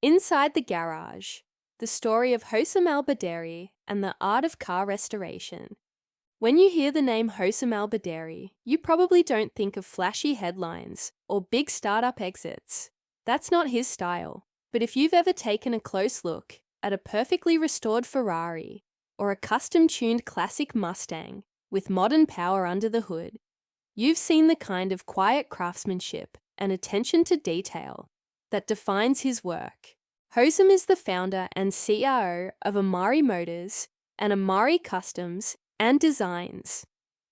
Inside the Garage, the story of Hosam Al-Baderi and the art of car restoration. When you hear the name Hosam Al-Baderi, you probably don't think of flashy headlines or big startup exits. That's not his style. But if you've ever taken a close look at a perfectly restored Ferrari or a custom-tuned classic Mustang with modern power under the hood, you've seen the kind of quiet craftsmanship and attention to detail that defines his work. Hosam is the founder and CRO of Amari Motors and Amari Customs and Designs,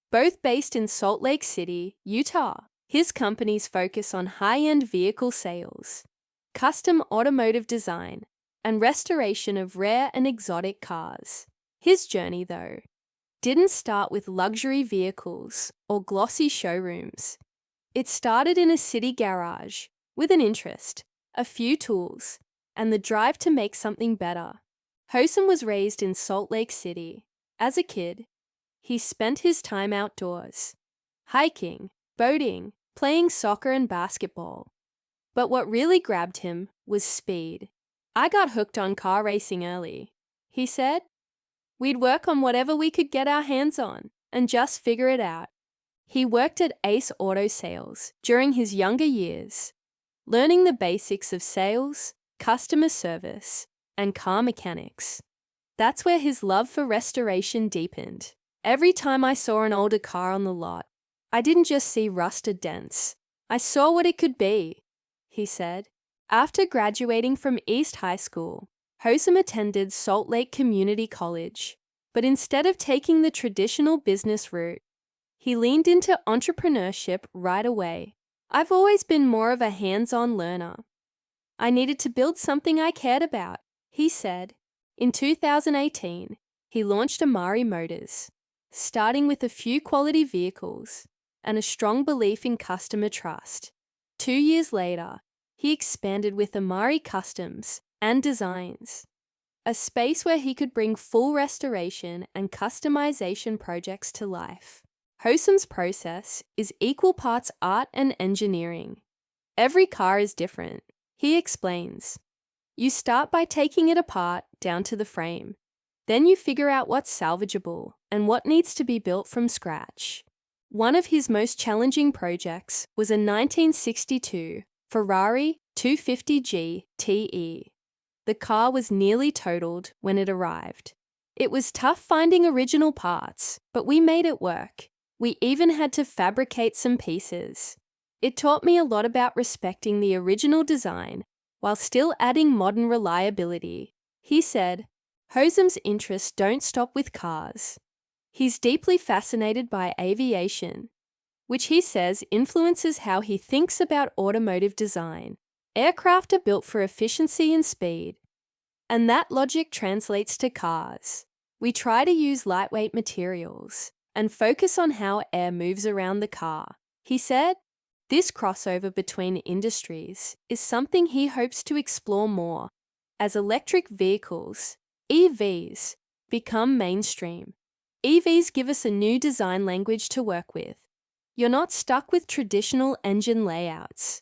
both based in Salt Lake City, Utah. His companies focus on high-end vehicle sales, custom automotive design, and restoration of rare and exotic cars. His journey, though, didn't start with luxury vehicles or glossy showrooms. It started in a city garage with an interest, a few tools, and the drive to make something better. Hosam was raised in Salt Lake City. As a kid, he spent his time outdoors, hiking, boating, playing soccer and basketball. But what really grabbed him was speed. "I got hooked on car racing early," he said. "We'd work on whatever we could get our hands on and just figure it out." He worked at Ace Auto Sales during his younger years, learning the basics of sales, customer service, and car mechanics. That's where his love for restoration deepened. "Every time I saw an older car on the lot, I didn't just see rusted dents. I saw what it could be," he said. After graduating from East High School, Hosam attended Salt Lake Community College, but instead of taking the traditional business route, he leaned into entrepreneurship right away. "I've always been more of a hands-on learner. I needed to build something I cared about," he said. In 2018, he launched Amari Motors, starting with a few quality vehicles and a strong belief in customer trust. 2 years later, he expanded with Amari Customs and Designs, a space where he could bring full restoration and customization projects to life. Hosam's process is equal parts art and engineering. Every car is different, he explains. You start by taking it apart down to the frame. Then you figure out what's salvageable and what needs to be built from scratch. One of his most challenging projects was a 1962 Ferrari 250G TE. The car was nearly totaled when it arrived. It was tough finding original parts, but we made it work. We even had to fabricate some pieces. It taught me a lot about respecting the original design while still adding modern reliability. He said, Hosam's interests don't stop with cars. He's deeply fascinated by aviation, which he says influences how he thinks about automotive design. Aircraft are built for efficiency and speed, and that logic translates to cars. We try to use lightweight materials and focus on how air moves around the car. He said, this crossover between industries is something he hopes to explore more as electric vehicles, EVs, become mainstream. EVs give us a new design language to work with. You're not stuck with traditional engine layouts.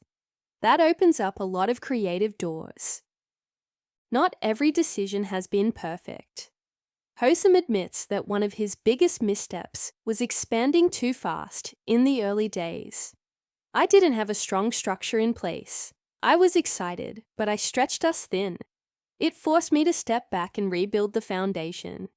That opens up a lot of creative doors. Not every decision has been perfect. Hosam admits that one of his biggest missteps was expanding too fast in the early days. I didn't have a strong structure in place. I was excited, but I stretched us thin. It forced me to step back and rebuild the foundation.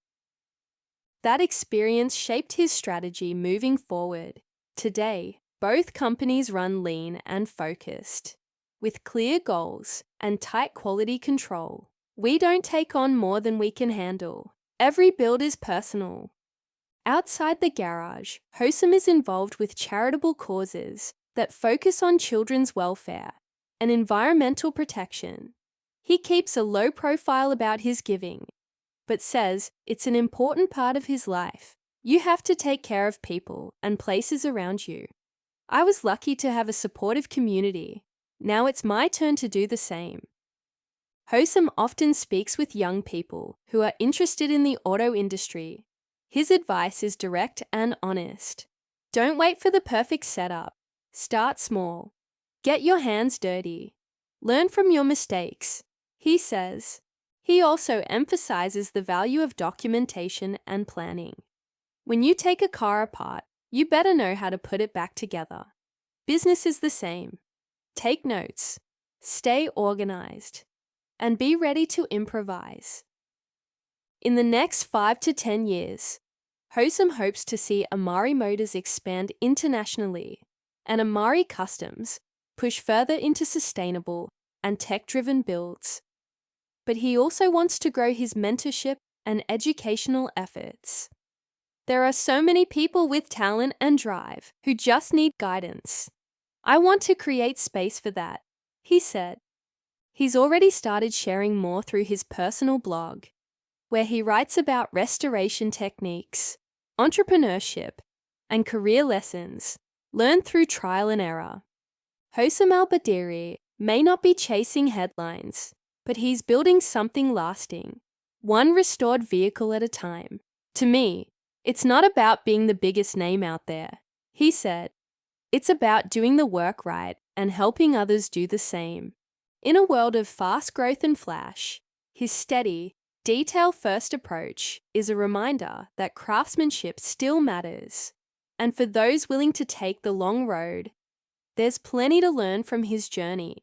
That experience shaped his strategy moving forward. Today, both companies run lean and focused, with clear goals and tight quality control. We don't take on more than we can handle. Every build is personal. Outside the garage, Hosam is involved with charitable causes that focus on children's welfare and environmental protection. He keeps a low profile about his giving, but says it's an important part of his life. You have to take care of people and places around you. I was lucky to have a supportive community. Now it's my turn to do the same. Hosam often speaks with young people who are interested in the auto industry. His advice is direct and honest. Don't wait for the perfect setup. Start small. Get your hands dirty. Learn from your mistakes. He says, he also emphasizes the value of documentation and planning. When you take a car apart, you better know how to put it back together. Business is the same. Take notes, stay organized, and be ready to improvise. In the next 5 to 10 years, Hosam hopes to see Amari Motors expand internationally and Amari Customs push further into sustainable and tech-driven builds. But he also wants to grow his mentorship and educational efforts. There are so many people with talent and drive who just need guidance. I want to create space for that, he said. He's already started sharing more through his personal blog, where he writes about restoration techniques, entrepreneurship, and career lessons learned through trial and error. Hosam Al-Baderi may not be chasing headlines, but he's building something lasting, one restored vehicle at a time. To me, it's not about being the biggest name out there, he said. It's about doing the work right and helping others do the same. In a world of fast growth and flash, his steady, detail-first approach is a reminder that craftsmanship still matters. And for those willing to take the long road, there's plenty to learn from his journey.